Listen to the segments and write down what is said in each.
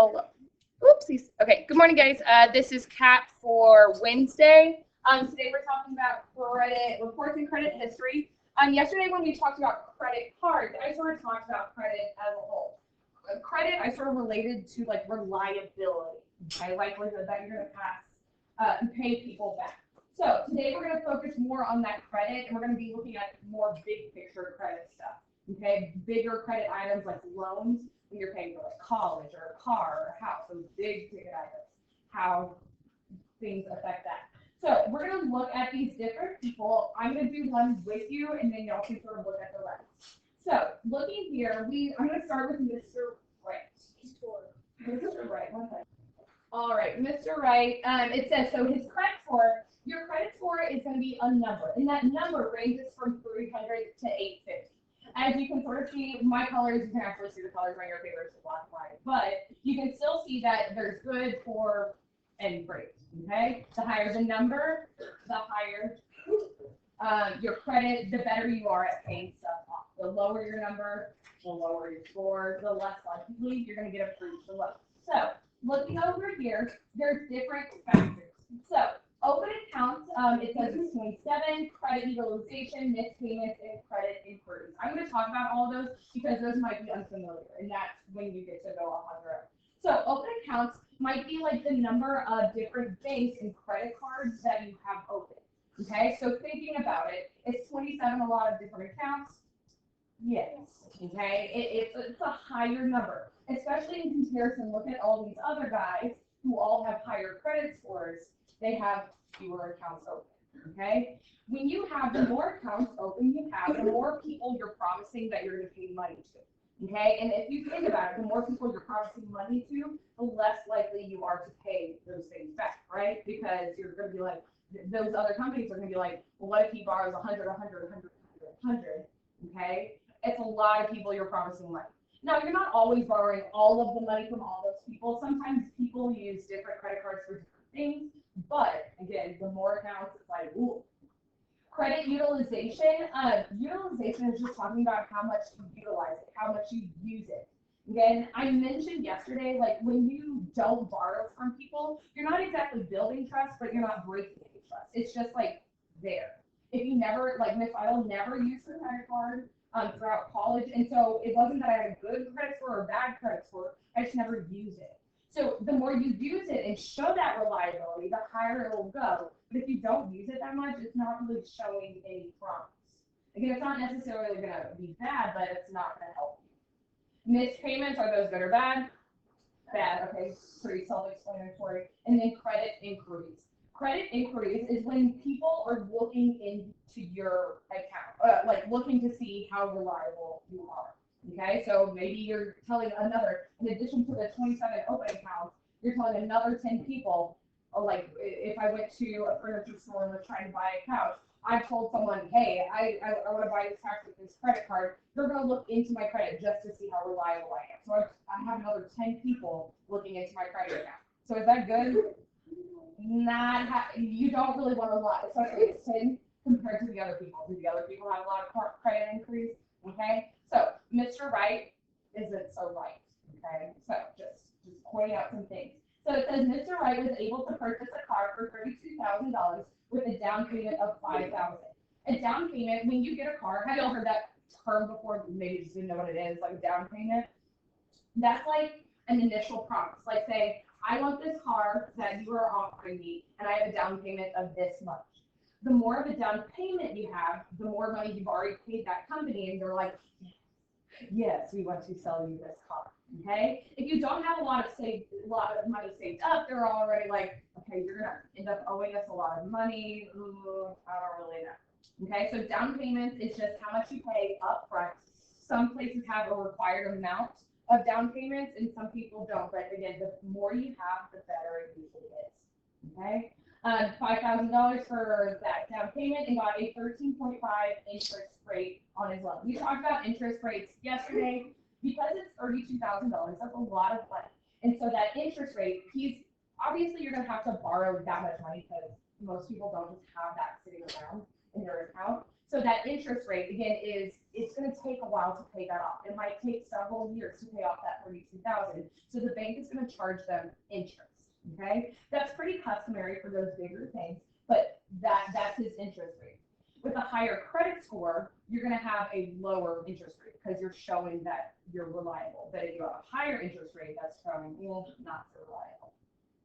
Oopsies. Okay, good morning, guys. This is KAP for Wednesday. Today we're talking about credit reports and credit history. Yesterday when we talked about credit cards, I sort of talked about credit as a whole. Credit, I sort of related to like reliability, okay, likelihood that you're going to pass and pay people back. So today we're going to focus more on that credit, and we're going to be looking at more big picture credit stuff. Okay, bigger credit items like loans when you're paying for like college or a car or a house, those big ticket items, how things affect that. So we're going to look at these different people. I'm going to do one with you, and then y'all can sort of look at the rest. So looking here, I'm going to start with Mr. Wright. Mr. Wright, one second. All right, Mr. Wright. It says so his credit score. Your credit score is going to be a number, and that number ranges from 300 to 850. As you can sort of see, my colors, you can actually see the colors on your papers, it's black and white, but you can still see that there's good, poor, and great, okay? The higher the number, the higher your credit, the better you are at paying stuff off. The lower your number, the lower your score, the less likely you're going to get approved the loan. So, looking over here, there's different factors. So, open accounts, it says it's 27, credit utilization, missed payments, and credit inquiries. I'm going to talk about all of those because those might be unfamiliar, and that's when you get to go off on your own. So open accounts might be like the number of different banks and credit cards that you have open. Okay, so thinking about it, is 27 a lot of different accounts? Yes. Okay, it's a higher number, especially in comparison. Look at all these other guys who all have higher credit scores. They have fewer accounts open, okay? When you have the more accounts open you have, the more people you're promising that you're going to pay money to, okay? And if you think about it, the more people you're promising money to, the less likely you are to pay those things back, right? Because you're going to be like, those other companies are going to be like, well, what if he borrows 100, 100, 100, 100, okay? It's a lot of people you're promising money. Now, you're not always borrowing all of the money from all those people. Sometimes people use different credit cards for different things. But again, the more accounts, it's like, ooh. Credit utilization. Utilization is just talking about how much you utilize it, how much you use it. Again, I mentioned yesterday, like when you don't borrow from people, you're not exactly building trust, but you're not breaking any trust. It's just like there. If you never, like Miss Idle never used her credit card throughout college, and so it wasn't that I had a good credit score or a bad credit score, I just never used it. So the more you use it and show that reliability, the higher it will go. But if you don't use it that much, it's not really showing any promise. Again, it's not necessarily going to be bad, but it's not going to help you. Missed payments, are those good or bad? Bad, okay, pretty self-explanatory. And then credit inquiries. Credit inquiries is when people are looking into your account, like looking to see how reliable you are. Okay, so maybe you're telling another, in addition to the 27 open accounts, you're telling another 10 people, or like if I went to a furniture store and was trying to buy a couch, I told someone, hey, I want to buy this couch with this credit card. They're going to look into my credit just to see how reliable I am. So I have another 10 people looking into my credit account. So is that good? You don't really want a lot, especially if it's 10 compared to the other people. Do the other people have a lot of credit increase? Okay. So Mr. Wright isn't so right, okay? So just pointing out some things. So it says Mr. Wright was able to purchase a car for $32,000 with a down payment of $5,000. A down payment, when you get a car, have you all heard that term before? Maybe you just didn't know what it is, like a down payment. That's like an initial promise, like saying, I want this car that you are offering me, and I have a down payment of this much. The more of a down payment you have, the more money you've already paid that company, and they're like, yes, we want to sell you this car. Okay. If you don't have a lot of money saved up, they're already like, okay, you're gonna end up owing us a lot of money. Ooh, I don't really know. Okay. So down payments is just how much you pay up front. Some places have a required amount of down payments, and some people don't. But again, the more you have, the better it usually is. Okay. $5,000 for that down payment and got a 13.5 interest rate on his loan. We talked about interest rates yesterday. Because it's $32,000, that's a lot of money. And so that interest rate, obviously you're going to have to borrow that much money because most people don't just have that sitting around in their account. So that interest rate, again, it's going to take a while to pay that off. It might take several years to pay off that $32,000. So the bank is going to charge them interest. Okay, that's pretty customary for those bigger things, but that's his interest rate. With a higher credit score, you're going to have a lower interest rate because you're showing that you're reliable. But if you have a higher interest rate, that's showing not so reliable.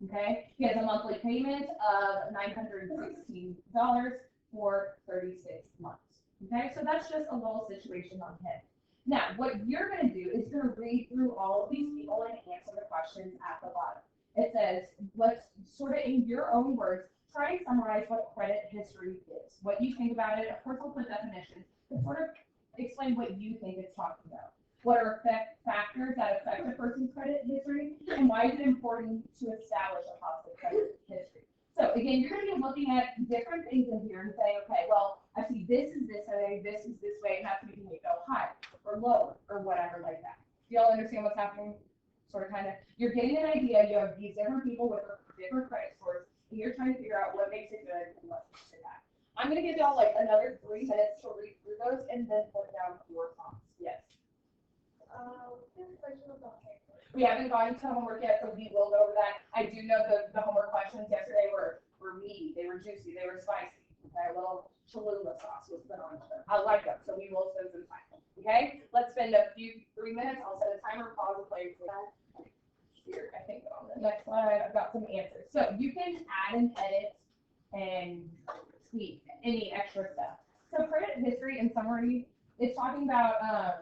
Okay, he has a monthly payment of $916 for 36 months. Okay, so that's just a little situation on him. Now, what you're going to do is you're going to read through all of these people and answer the questions at the bottom. It says, let's sort of, in your own words, try and summarize what credit history is, what you think about it. Of course, we'll put definitions, but sort of explain what you think it's talking about. What are factors that affect a person's credit history, and why is it important to establish a positive credit history? So again, you're going to be looking at different things in here and saying, okay, well, I see this is this way, this is this way, and that's making it go higher or lower or whatever like that. Do y'all understand what's happening? Sort of, kind of, you're getting an idea. You have these different people with different credit scores, and you're trying to figure out what makes it good and what makes it bad. I'm going to give y'all like another 3 minutes to read through those and then put down your thoughts. Yes. We haven't gone to homework yet, so we will go over that. I do know the homework questions yesterday were meaty, they were juicy, they were spicy. Okay, a little Cholula sauce was put on them. I like them, so we will spend some time. Okay, let's spend a few 3 minutes. I'll set a timer, pause, and play for that. Here, I think on the next slide, I've got some answers. So you can add and edit and tweak any extra stuff. So credit history in summary, it's talking about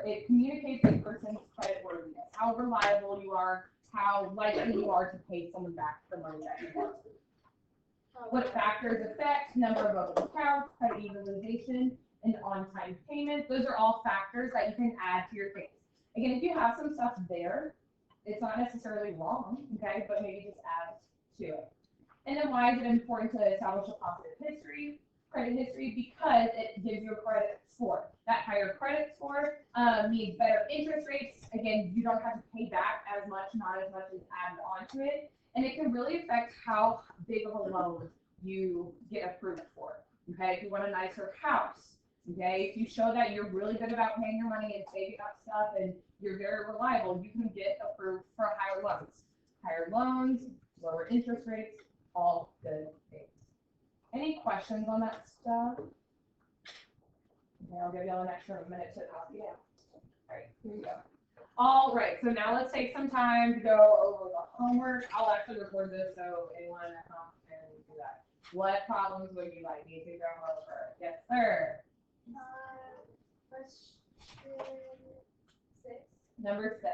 it communicates a person's credit worthiness, how reliable you are, how likely you are to pay someone back the money that you want. What factors affect number of open accounts, credit utilization, and on-time payment. Those are all factors that you can add to your things. Again, if you have some stuff there, it's not necessarily wrong, okay, but maybe just add to it. And then why is it important to establish a positive credit history? Because it gives you a credit score. That higher credit score means better interest rates. Again, you don't have to pay back as much, not as much as added onto it. And it can really affect how big of a loan you get approved for. Okay, if you want a nicer house, okay, if you show that you're really good about paying your money and saving up stuff and you're very reliable, you can get approved for higher loans. Higher loans, lower interest rates, all good things. Any questions on that stuff? Okay, I'll give y'all an extra minute to talk. Yeah. All right, here we go. All right, so now let's take some time to go over the homework. I'll actually record this so anyone at home can do that. What problems would you like me to go over? Yes, sir. Question 6. Number 6.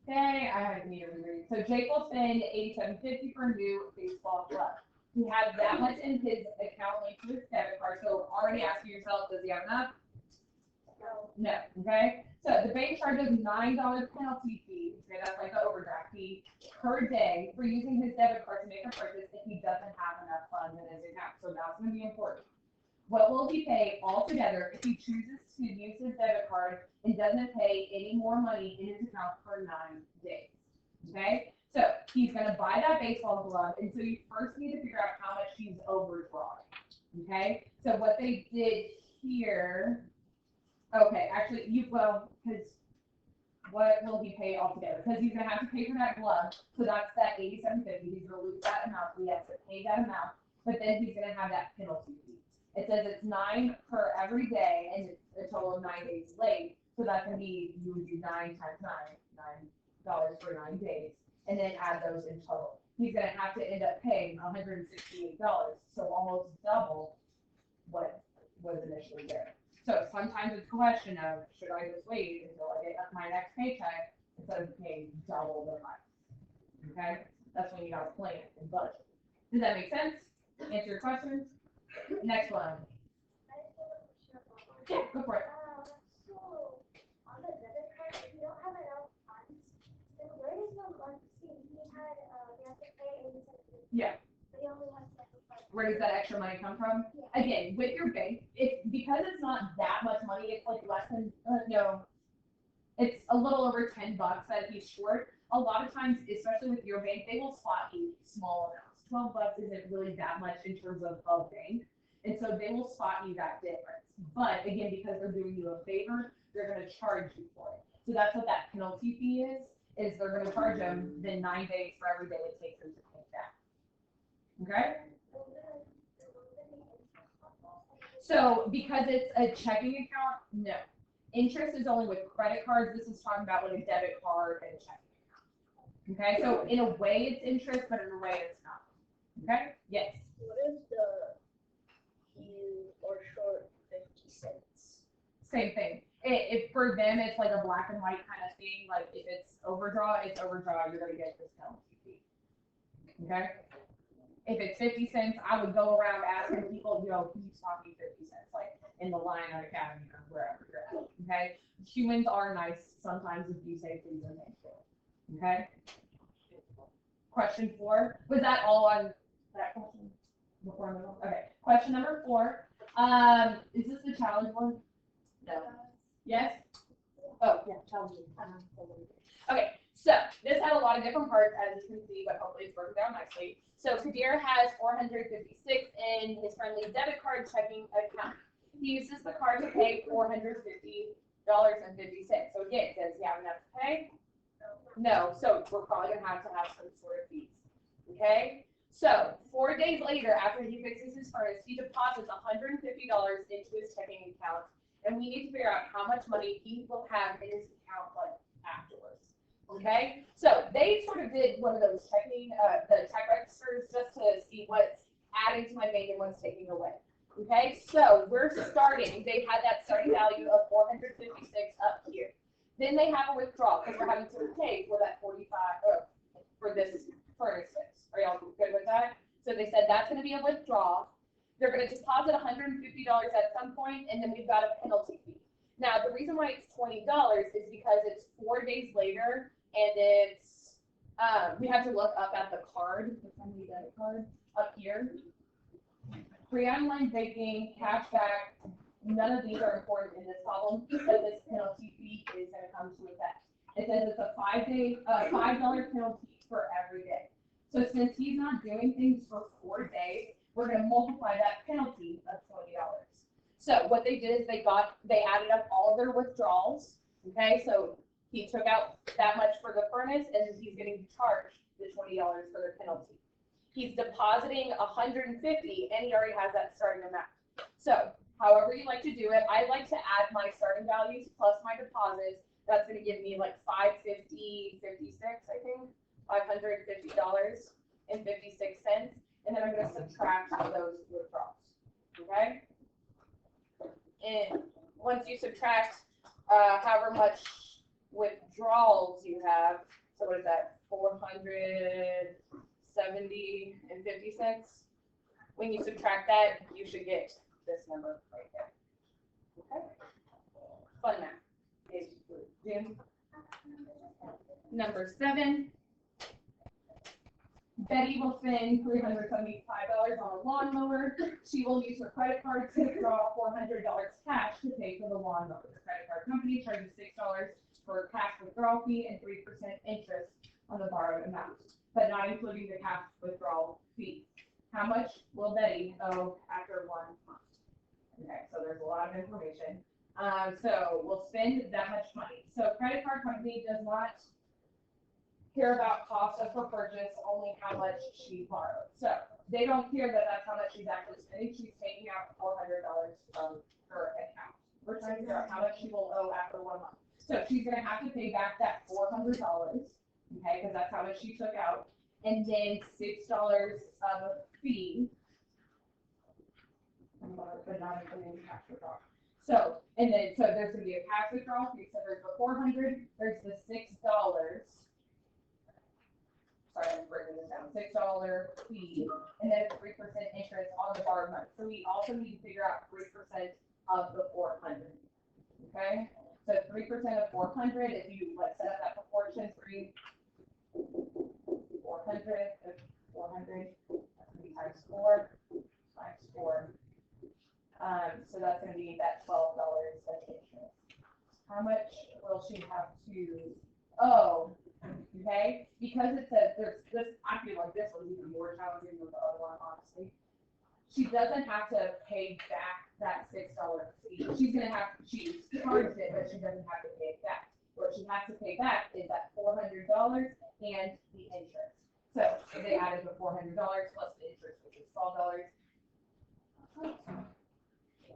Okay, I need to reread. So Jake will spend $87.50 for a new baseball glove. He has that much in his account linked to his debit card. So already asking yourself, does he have enough? No. Okay. So the bank charges $9 penalty fee. Okay, that's like the overdraft fee per day for using his debit card to make a purchase if he doesn't have enough funds in his account. So that's going to be important. What will he pay altogether if he chooses to use his debit card and doesn't pay any more money in his account for 9 days? Okay, so he's going to buy that baseball glove, and so you first need to figure out how much he's overdrawing. Okay, so what they did here, okay, actually, because what will he pay altogether? Because he's going to have to pay for that glove, so that's that $87.50. He's going to lose that amount, so he has to pay that amount, but then he's going to have that penalty fee. It says it's $9 per every day, and it's a total of 9 days late. So that's going to be, you would do 9 times 9, $9 for 9 days, and then add those in total. He's going to have to end up paying $168, so almost double what was initially there. So sometimes it's a question of, should I just wait until I get my next paycheck instead of paying double the price? Okay, that's when you got to plan and budget. Does that make sense? Answer your questions. Next one. Yeah, go for it. So, on the debit card, if you don't have enough funds, then where does the month see? He has to pay 87. Yeah. But he only has 75. Where does that extra money come from? Yeah. Again, with your bank, because it's not that much money, it's like less than, it's a little over $10 that he's short. A lot of times, especially with your bank, they will spot you small amounts. $12 isn't really that much in terms of a bank. And so they will spot you that difference. But again, because they're doing you a favor, they're going to charge you for it. So that's what that penalty fee is they're going to charge them then 9 days for every day it takes them to pay that. Okay? So because it's a checking account, no. Interest is only with credit cards. This is talking about with a debit card and a checking account. Okay, so in a way it's interest, but in a way it's not. Okay? Yes. What is the huge or short 50 cents? Same thing. If for them it's like a black and white kind of thing, like if it's overdraw, it's overdraw, you're gonna get this penalty fee. Okay? If it's 50 cents, I would go around asking people, can you stop me 50 cents? Like in the line at Academy or wherever you're at. Okay? Humans are nice sometimes if you say please and thank you. Okay? Question 4. Was that all on that question? Before middle? Okay. Question number 4. Is this the challenge one? No. Yes? Oh, yeah, challenge. Okay, so this had a lot of different parts, as you can see, but hopefully it's broken down nicely. So Kadir has 456 in his friendly debit card checking account. He uses the card to pay $450.50. So again, does he have enough to pay? No, so we're probably gonna have some sort of fees. Okay? So 4 days later, after he fixes his furnace, he deposits $150 into his checking account, and we need to figure out how much money he will have in his account like afterwards. Okay, so they sort of did one of those checking, the check registers just to see what's adding to my bank and what's taking away. Okay, so we're starting, they had that starting value of 456 up here. Then they have a withdrawal because we're having to pay for that 45, for this furnace fix. Are y'all good with that? So they said that's gonna be a withdrawal. They're gonna deposit $150 at some point, and then we've got a penalty fee. Now, the reason why it's $20 is because it's 4 days later, and it's, we have to look up at the card, the friendly debit card, up here. Free online banking, cashback, none of these are important in this problem, because this penalty fee is gonna come to effect. It says it's a $5 penalty for every day. So since he's not doing things for 4 days, we're gonna multiply that penalty of $20. So what they did is they added up all of their withdrawals, okay? So he took out that much for the furnace, and he's getting charged the $20 for the penalty. He's depositing $150, and he already has that starting amount. So however you like to do it, I like to add my starting values plus my deposits. That's gonna give me like $550.56, I think, $550.56, and then I'm gonna subtract those withdrawals, okay? And once you subtract however much withdrawals you have, so what is that, 470.50. When you subtract that, you should get this number right there. Okay? Fun math. June. Number 7. Betty will spend $375 on a lawnmower. She will use her credit card to withdraw $400 cash to pay for the lawnmower. The credit card company charges $6 for a cash withdrawal fee and 3% interest on the borrowed amount, but not including the cash withdrawal fee. How much will Betty owe after 1 month? Okay, so there's a lot of information. So we'll spend that much money. So credit card company does not care about cost of her purchase, only how much she borrowed. So they don't care that that's how much she's actually spending. She's taking out $400 from her account. We're trying to figure out how much she will owe after 1 month. So she's gonna have to pay back that $400, okay, because that's how much she took out, and then $6 of a fee, but not including cash withdrawal. So, and then, so there's gonna be a cash withdrawal fee, so there's the $400, there's the $6, sorry, I'm breaking this down, $6 fee, and then 3% interest on the borrowed money. So we also need to figure out 3% of the 400, okay? So 3% of 400, if you set up that proportion, 400, that's gonna be times 4, times 4. So that's gonna be that $12 of interest. How much will she have to owe? Okay, because it says there's this, I feel like this one's even more challenging than the other one, honestly. she doesn't have to pay back that $6 fee. She's gonna have, she charged it, but she doesn't have to pay it back. What she has to pay back is that $400 and the interest. So they added the $400 plus the interest, which is $12. They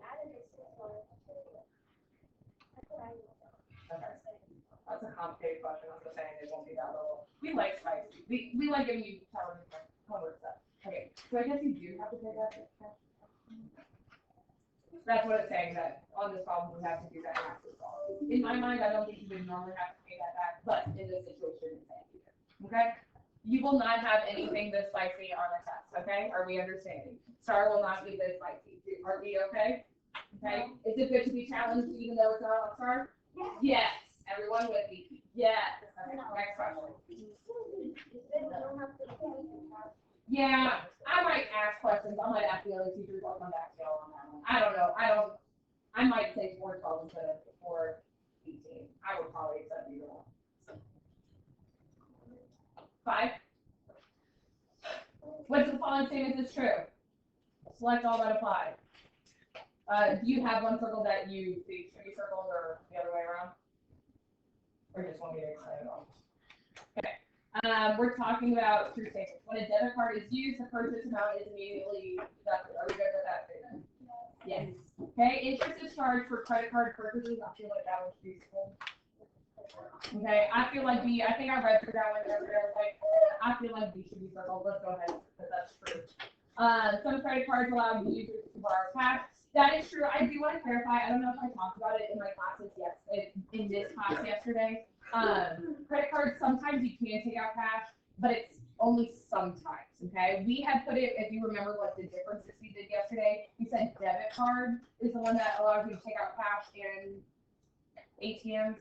added the $6 to it. That's what I need to know. Okay. That's a complicated question. I'm just saying it won't be that little. We like spicy. We like giving you homework stuff. Okay, so I guess you do have to pay that. That's what it's saying, that on this problem, we have to do that after the call. In my mind, I don't think you would normally have to pay that back, but in this situation, it's saying you do. Okay? You will not have anything this spicy on a test, okay? Are we understanding? Star will not be this spicy. Are we okay? Okay? Is it good to be challenged even though it's not on Star? Yes. Everyone with me? Yes. Okay, next question. Yeah, I might ask questions. I might ask the other teachers. I'll come back to y'all on that one. I don't know. I might say 412 instead of 418. I would probably accept either one. 5. Which of the following statements is true? Select all that apply. Do you have one circle that you think should be circled or the other way around? Or just want me to explain it all? Okay. We're talking about true statements. When a debit card is used, the purchase amount is immediately deducted. Are we good with that statement? Yes. Okay. Interest is charged for credit card purchases. I feel like that was useful. Okay. I feel like B. I think I read through that one yesterday. I was like, I feel like B should be circled. Let's go ahead because that's true. Some credit cards allow users to borrow cash. That is true. I do want to clarify. I don't know if I talked about it in my classes in this class yesterday. Credit cards, sometimes you can take out cash, but it's only sometimes, okay? We had put it, if you remember what the differences we did yesterday, we said debit card is the one that allows you to take out cash in ATMs.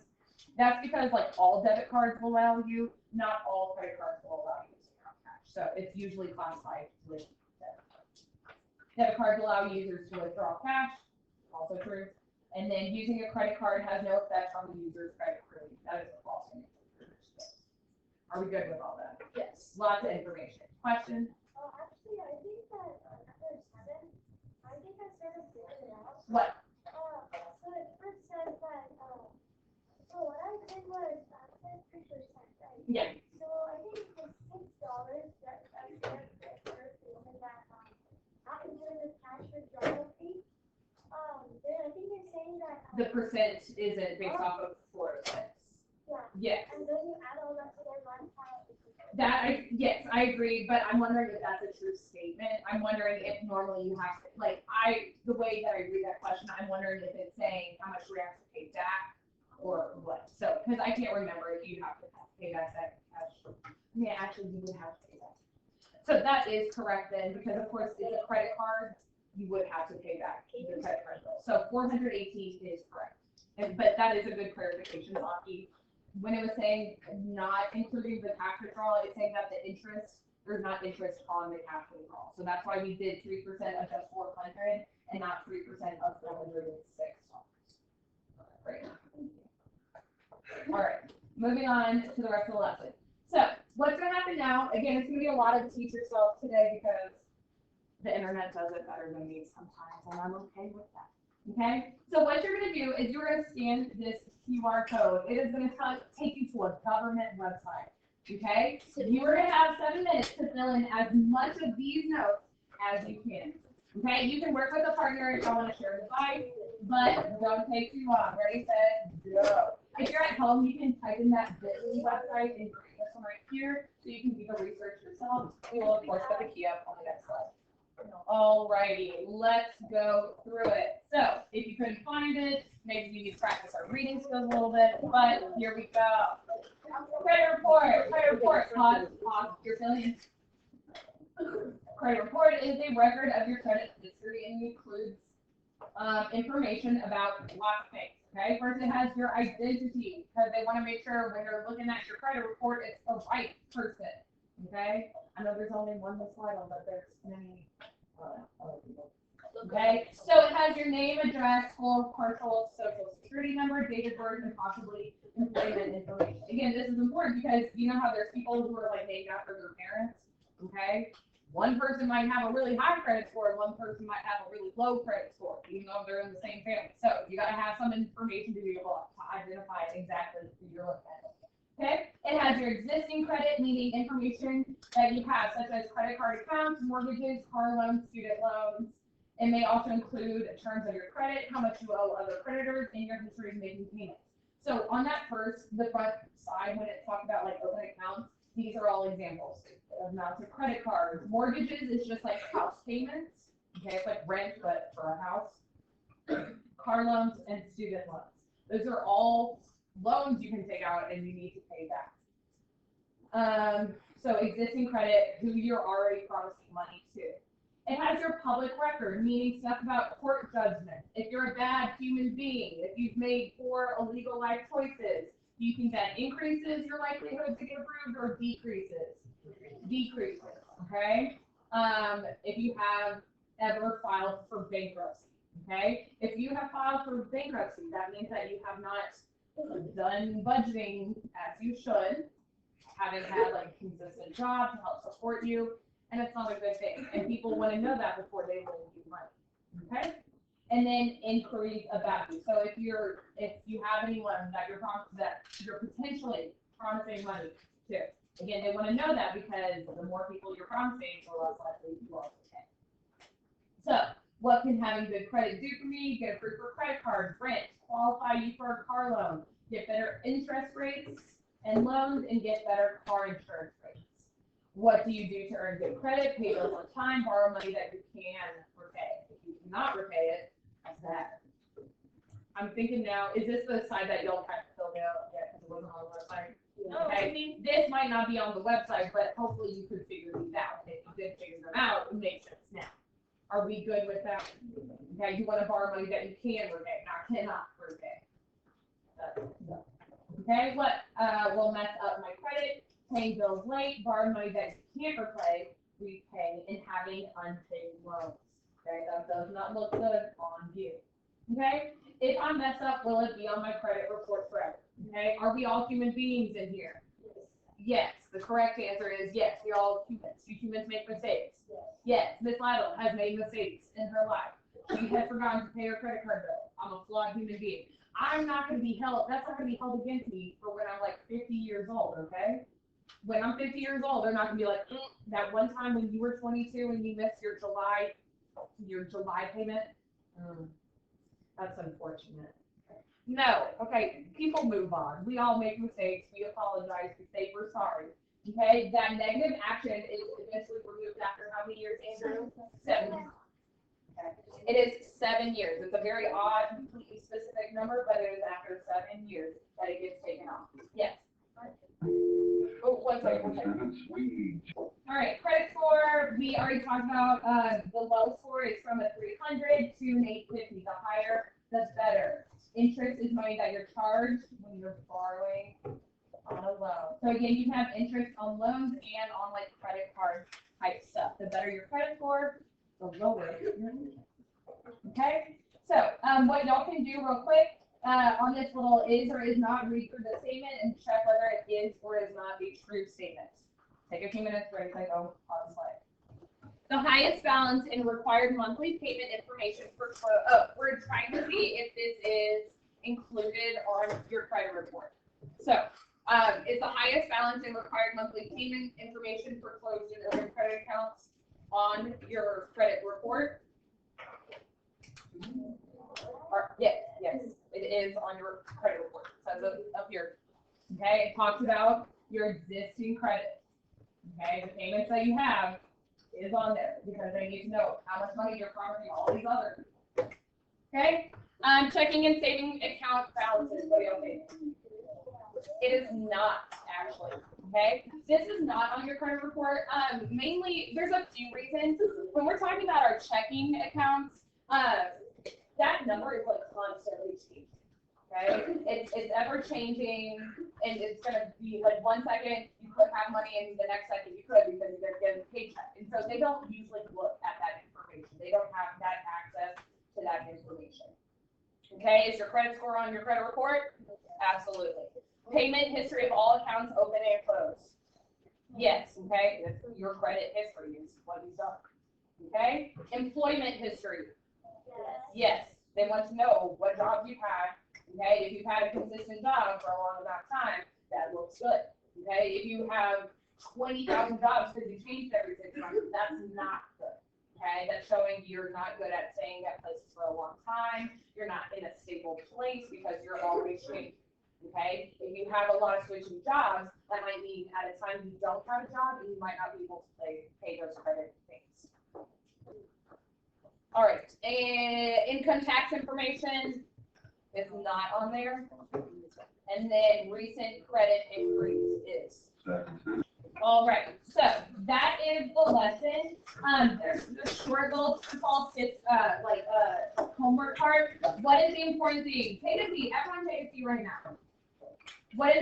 That's because like all debit cards will allow you, not all credit cards will allow you to take out cash. So it's usually classified with debit cards. Debit cards allow users to withdraw cash, also true. And then using a credit card has no effect on the user's credit rating. That is a false statement. Are we good with all that? Yes. Lots of information. Question? Actually, I think that number 7, I think I sort of figured it out. What? So it first says that, so what I did was, I said 3%, right? Yeah. So I think the $6, that's the first one that, not including the cash withdrawal fee. Then I think you're saying that. The percent isn't based off of 4 or 6. Yeah. Yes. And then you add all that together, that's how. Yes, I agree, but I'm wondering if that's a true statement. I'm wondering if normally you have to, like, the way that I read that question, I'm wondering if it's saying how much we have to pay back or what. So, because I can't remember if you have to pay back that cash. Yeah, actually, you would have to pay that. So that is correct then, because of course it's a credit card, you would have to pay back the credit card bill. So 418 is correct. But that is a good clarification, Aki. When it was saying not including the cash withdrawal, it's saying that the interest, there's not interest on the cash withdrawal. So that's why we did 3% of just 400 and not 3% of $406. Great. All right, moving on to the rest of the lesson. So what's going to happen now, again, it's going to be a lot of teacher stuff today because the internet does it better than me sometimes, and I'm okay with that. Okay, so what you're going to do is you're going to scan this QR code. It is going to take you to a government website. Okay, so you are going to have 7 minutes to fill in as much of these notes as you can. Okay, you can work with a partner if you want to share the device, but don't take too long. Ready, set, go. If you're at home, you can type in that bit.ly website and bring this one right here so you can do the research yourself. We will, of course, put the key up on the next slide. Alrighty, let's go through it. So, if you couldn't find it, maybe you need to practice our reading skills a little bit, but here we go. Credit report, pause, you're filling in. Credit report is a record of your credit history and includes information about lots of things. Okay, first it has your identity because they want to make sure when they're looking at your credit report, it's the right person. Okay, I know there's only one slide on, but there's many other people. Okay, so it has your name, address, full, partial, social security number, date of birth, and possibly employment information. Again, this is important because you know how there's people who are like named after their parents. Okay, One person might have a really high credit score and one person might have a really low credit score, even though they're in the same family. So you gotta have some information to be able to identify exactly who you're looking at. Okay, it has your existing credit, meaning information that you have, such as credit card accounts, mortgages, car loans, student loans. It may also include terms of your credit, how much you owe other creditors, and your history of making payments. So on that first, the front side, when it talks about like open accounts, these are all examples. Amounts of credit cards. Mortgages is just like house payments. Okay, it's like rent, but for a house. Car loans and student loans. Those are all loans you can take out and you need to pay back. So existing credit, who you're already promising money to. It has your public record, meaning stuff about court judgment. If you're a bad human being, if you've made poor illegal life choices, you think that increases your likelihood to get approved or decreases? Decreases, okay? If you have ever filed for bankruptcy, okay? If you have filed for bankruptcy, that means that you have not done budgeting as you should, haven't had like a consistent job to help support you, and it's not a good thing. And people want to know that before they lend you money, okay? And then inquiries about you. So if you have anyone that you're potentially promising money to, again, they want to know that because the more people you're promising, the less likely you are to pay. So what can having good credit do for me? Get approved for credit cards, rent, qualify you for a car loan, get better interest rates and loans, and get better car insurance rates. What do you do to earn good credit? Pay bills on time, borrow money that you can repay. If you cannot repay it, that's bad. I'm thinking now, is this the side that y'all have filled out yet because it wasn't on the website? Okay, this might not be on the website, but hopefully you could figure these out. If you did figure them out, it makes sense now. Are we good with that? Okay, you want to borrow money that you can repay, not cannot repay. Okay, what will mess up my credit? Paying bills late, borrowing money that you can't repay, and having unpaid loans. Okay, that does not look good on you. Okay, if I mess up, will it be on my credit report forever? Okay, are we all human beings in here? Yes. The correct answer is yes. We're all humans. Do humans make mistakes? Yes. Miss Lytle has made mistakes in her life. She has forgotten to pay her credit card bill. I'm a flawed human being. I'm not going to be held. That's not going to be held against me for when I'm like 50 years old. Okay. When I'm 50 years old, they're not going to be like, that one time when you were 22 and you missed your July payment. That's unfortunate. No, okay, people move on. We all make mistakes. We apologize. We say we're sorry. Okay, that negative action is eventually removed after how many years, Andrew? 7 years. Okay. It is 7 years. It's a very odd, completely specific number, but it is after 7 years that it gets taken off. Yes. Oh, one second. All right, credit score, we already talked about, the low score is from a 300 to an 850. The higher, the better. Interest is money that you're charged when you're borrowing on a loan. So again, you can have interest on loans and on like credit card type stuff. The better your credit score, the lower your interest. Okay, so what y'all can do real quick, on this little is or is not, read through the statement and check whether it is or is not a true statement. Take a few minutes break, I go on the slide. The highest balance in required monthly payment information for, we're trying to see if this is included on your credit report. So, is the highest balance in required monthly payment information for closed and open credit accounts on your credit report? Yes, it is on your credit report. It says it up here. Okay, it talks about your existing credit. Okay, the payments that you have is on there because they need to know how much money you're promising all these others. Okay, checking and saving account balances. It is not actually. Okay, this is not on your credit report. Mainly, there's a few reasons. When we're talking about our checking accounts, that number is like constantly changing. Okay, it's ever changing, and it's gonna be like 1 second you could have money, and the next second you could because you're getting a paycheck. And so they don't usually look at that information. They don't have that access to that information. Okay, is your credit score on your credit report? Absolutely. Payment history of all accounts open and closed. Yes, okay, that's your credit history is what he's done. Okay, employment history. Yes, they want to know what jobs you've had. Okay, if you've had a consistent job for a long amount of time, that looks good. Okay, if you have 20,000 jobs because you changed every 6 months, that's not good. Okay, that's showing you're not good at staying at places for a long time. You're not in a stable place because you're always changing. Okay, if you have a lot of switching jobs, that might mean at a time you don't have a job and you might not be able to pay those credit things. All right, and income tax information is not on there. And then recent credit increase is. All right, so that is the lesson. There's a short little small tips, homework part. What is the important thing? Take a seat. Everyone take a seat right now. What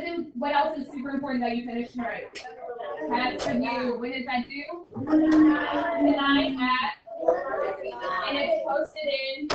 else is super important that you finish tonight? Has to do. When is that due? Tonight at. And it's posted in.